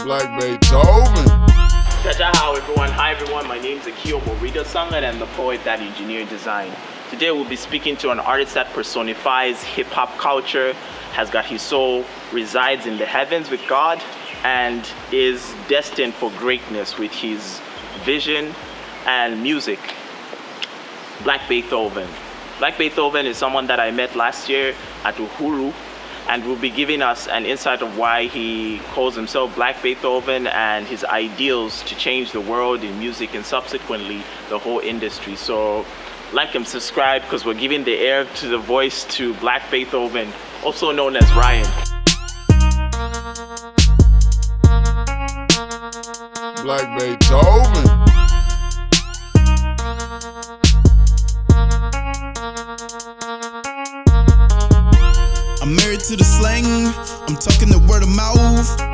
Black Beethoven. Everyone. Hi everyone, my name is Akio Morita Sanga and I'm the poet that engineered design. Today we'll be speaking to an artist that personifies hip-hop culture, has got his soul, resides in the heavens with God, and is destined for greatness with his vision and music. Black Baethoven. Black Baethoven is someone that I met last year at Uhuru, and will be giving us an insight of why he calls himself Black Baethoven and his ideals to change the world in music and subsequently the whole industry. So like and subscribe because we're giving the air to the voice to Black Baethoven, also known as Ryan. Black Beethoven. I'm married to the slang, I'm talking the word of mouth.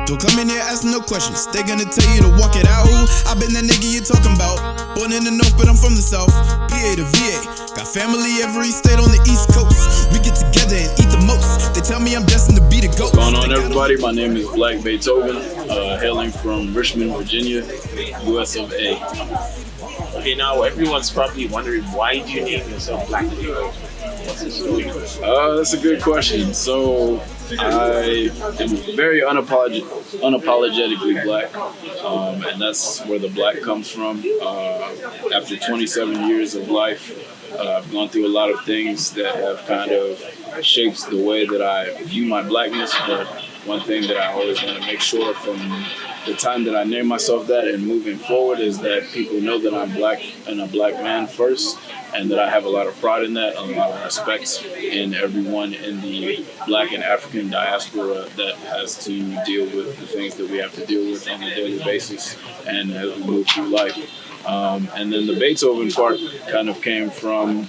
Don't come in here asking no questions, they gonna tell you to walk it out. I been that nigga you talking about, born in the north but I'm from the south. PA to VA, got family every state on the east coast. We get together and eat the most, they tell me I'm destined to be the GOAT. What's going on everybody, my name is Black Baethoven, hailing from Richmond, Virginia, US of A. Okay, now everyone's probably wondering, why do you name yourself Black Baethoven? What's the story? That's a good question. So I am very unapologetically black, and that's where the black comes from. After 27 years of life, I've gone through a lot of things that have kind of shaped the way that I view my blackness, but one thing that I always want to make sure from the time that I name myself that and moving forward is that people know that I'm black and a black man first, and that I have a lot of pride in that, and a lot of respect in everyone in the black and African diaspora that has to deal with the things that we have to deal with on a daily basis and as we move through life. And then the Beethoven part kind of came from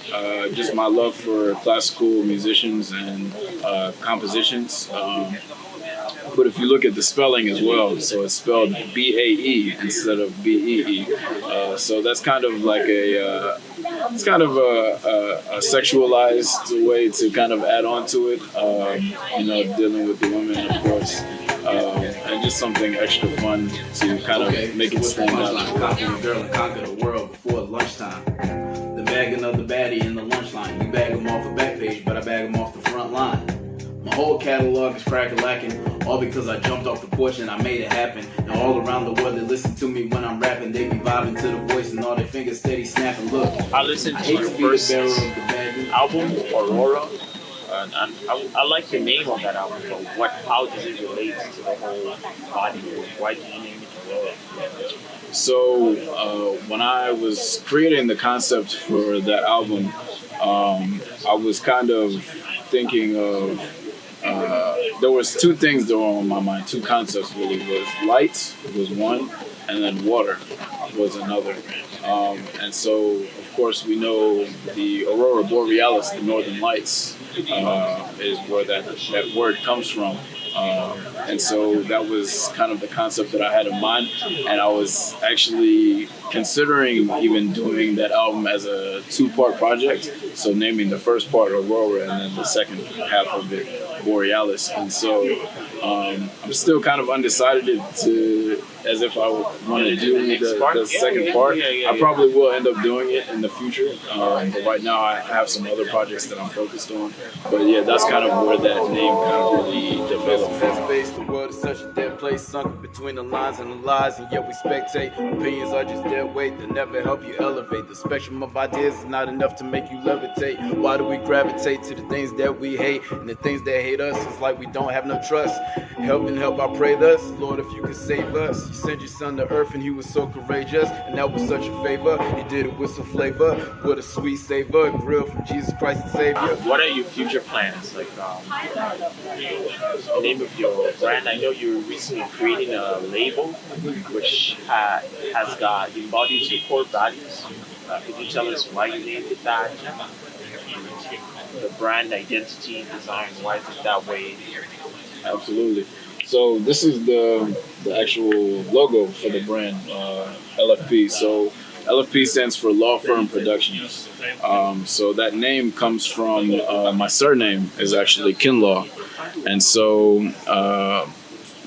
just my love for classical musicians and compositions. But if you look at the spelling as well, so it's spelled B-A-E instead of B-E-E. So that's kind of like a sexualized way to kind of add on to it, dealing with the women, of course, and just something extra fun to kind of make it stand out. Conquer the girl and conquer the world before lunchtime. The bagging of the baddie in the lunch line. You bag them off the back page, but I bag them off the front line. My whole catalog is crack-a-lacking, all because I jumped off the porch and I made it happen. Now all around the world they listen to me when I'm rapping. They be vibing to the voice and all their fingers steady snapping. Look, I listened to your first album, Aurora, and I like the name of that album, but how does it relate to the whole body? Why do you name it Aurora? So when I was creating the concept for that album, I was kind of thinking of there was two things that were on my mind, two concepts really. Was light was one, and then water was another. And so, of course, we know the Aurora Borealis, the Northern Lights, is where that word comes from. And so that was kind of the concept that I had in mind, and I was actually considering even doing that album as a two-part project, so naming the first part Aurora and then the second half of it Borealis. And so I'm still kind of undecided as if I would want to do the second part. I probably will end up doing it in the future, but right now I have some other projects that I'm focused on. But yeah, that's kind of where that name kind of really developed from. The world is such a dead place, sunk between the lines and the lies, and yet we spectate. Opinions are just dead weight that never help you elevate. The spectrum of ideas is not enough to make you levitate. Why do we gravitate to the things that we hate, and the things that hate us? It's like we don't have no trust. Help, I pray thus, Lord, if you could save us. You sent your son to earth and he was so courageous, and that was such a favor. He did it with some flavor, with a sweet savor, grilled from Jesus Christ the Savior. What are your future plans? Like the name of your brand? I know you're recently creating a label which has embodies your core values. Could you tell us why you named it that? The brand identity design, why is it that way? Absolutely. So this is the actual logo for the brand, LFP. So LFP stands for Law Firm Productions. So that name comes from my surname is actually Kinlaw. And so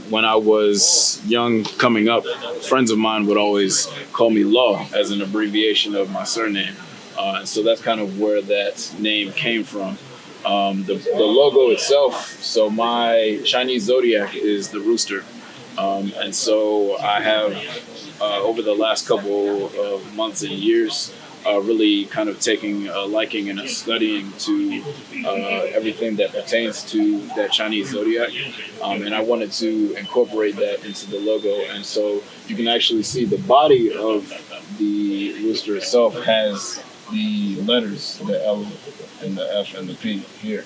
when I was young coming up, friends of mine would always call me Law as an abbreviation of my surname. So that's kind of where that name came from. The logo itself, so my Chinese zodiac is the rooster. And so I have, over the last couple of months and years, really kind of taking a liking and a studying to everything that pertains to that Chinese zodiac. And I wanted to incorporate that into the logo. And so you can actually see the body of the rooster itself has the letters, the L and the F and the P here.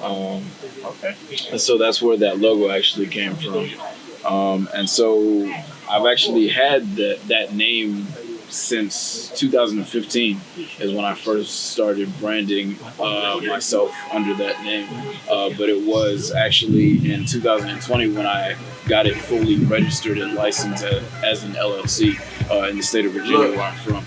And so that's where that logo actually came from. And so I've actually had that name since 2015 is when I first started branding myself under that name. But it was actually in 2020 when I got it fully registered and licensed as an LLC in the state of Virginia, where I'm from.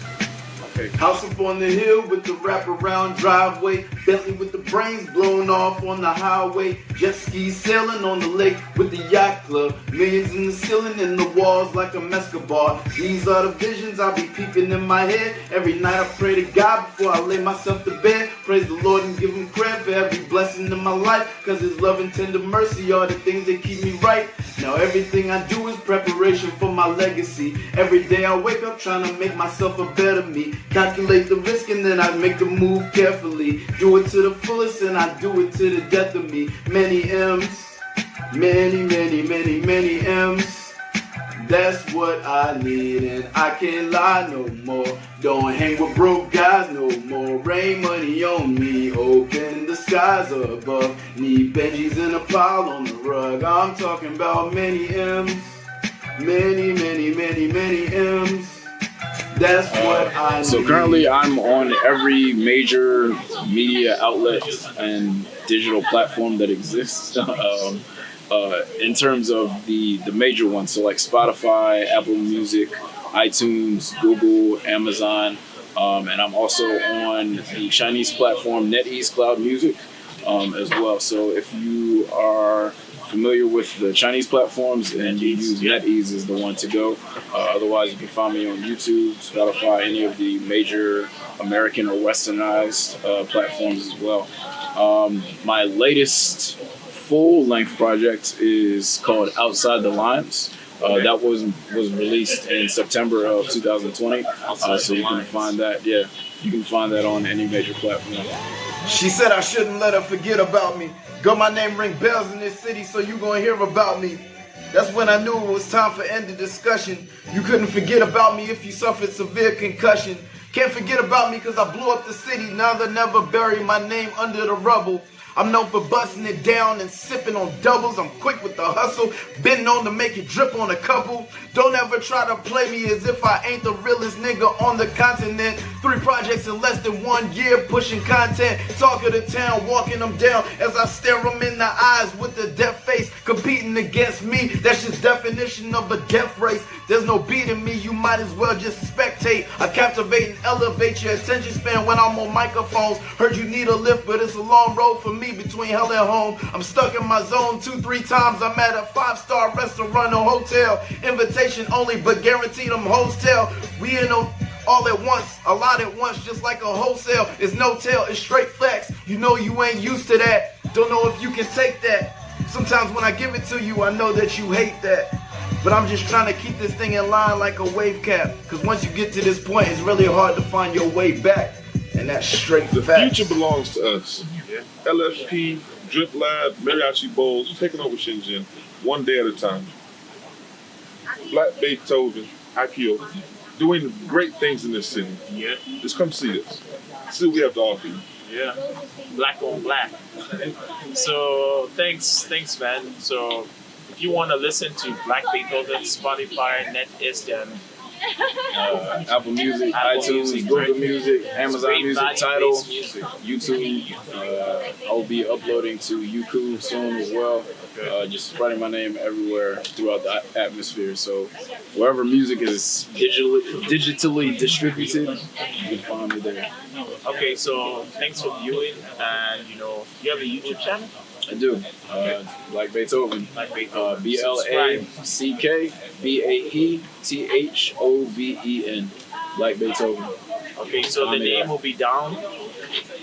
House up on the hill with the wraparound driveway. Bentley with the brains blown off on the highway. Jet skis sailing on the lake with the yacht club. Millions in the ceiling and the walls like a Escobar. These are the visions I be peeping in my head. Every night I pray to God before I lay myself to bed. Praise the Lord and give him credit for every blessing in my life. Cause his love and tender mercy are the things that keep me right. Now everything I do is preparation for my legacy. Every day I wake up trying to make myself a better me. Calculate the risk and then I make the move carefully. Do it to the fullest and I do it to the death of me. Many M's, many, many, many, many M's. That's what I need and I can't lie no more. Don't hang with broke guys no more. Rain money on me, open the skies above. Need Benjis in a pile on the rug. I'm talking about many M's, many, many, many, many M's. That's what I need. So currently I'm on every major media outlet and digital platform that exists. In terms of the major ones, so like Spotify, Apple Music, iTunes, Google, Amazon, and I'm also on the Chinese platform NetEase Cloud Music as well. So if you are familiar with the Chinese platforms and you use NetEase is the one to go. Otherwise, you can find me on YouTube, Spotify, any of the major American or westernized platforms as well. My latest full-length project is called Outside the Lines. That was released in September of 2020. So you can find that, you can find that on any major platform. She said I shouldn't let her forget about me. Girl, my name ring bells in this city, so you gonna hear about me. That's when I knew it was time for end of discussion. You couldn't forget about me if you suffered severe concussion. Can't forget about me cause I blew up the city. Now they'll never bury my name under the rubble. I'm known for busting it down and sipping on doubles. I'm quick with the hustle, been known to make it drip on a couple. Don't ever try to play me as if I ain't the realest nigga on the continent. 3 projects in less than 1 year, pushing content. Talk of the town, walking them down as I stare them in the eyes with a deaf face. Competing against me, that's just definition of a death race. There's no beating me, you might as well just spectate. I captivate and elevate your attention span when I'm on microphones. Heard you need a lift, but it's a long road for me between hell and home. I'm stuck in my zone 2-3 times. I'm at a 5-star restaurant or hotel. Invitation only, but guaranteed them hotel. We in all at once, a lot at once, just like a wholesale. It's no tell, it's straight flex. You know you ain't used to that. Don't know if you can take that. Sometimes when I give it to you, I know that you hate that. But I'm just trying to keep this thing in line like a wave cap. Cause once you get to this point, it's really hard to find your way back. And that's straight The facts. future belongs to us. LFP, Drip Lab, Mariachi Bowls, taking over Shenzhen one day at a time. Black Beethoven, IPO, doing great things in this city. Yeah. Just come see us. See what we have to offer you. Yeah, black on black. So thanks, man. So if you want to listen to Black Beethoven, Spotify, NetEase, and Apple Music, Apple iTunes, Music, Google right? Music, Amazon Great Music, value-based Tidal, music. YouTube. I'll be uploading to Youku soon as well. Just spreading my name everywhere throughout the atmosphere. So wherever music is digitally distributed, you can find me there. Okay, so thanks for viewing, and you have a YouTube channel? I do. Like Beethoven. Like Beethoven. BLACKBAETHOVEN. Like Beethoven. Okay, so the name will be down.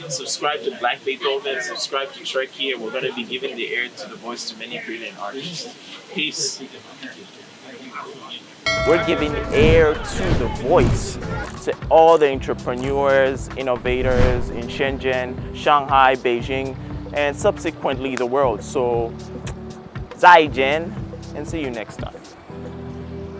Subscribe to Black Beethoven, subscribe to Trek here. We're going to be giving the air to the voice to many brilliant artists. Peace. We're giving air to the voice to all the entrepreneurs, innovators in Shenzhen, Shanghai, Beijing, and subsequently the world. So, 再见, and see you next time.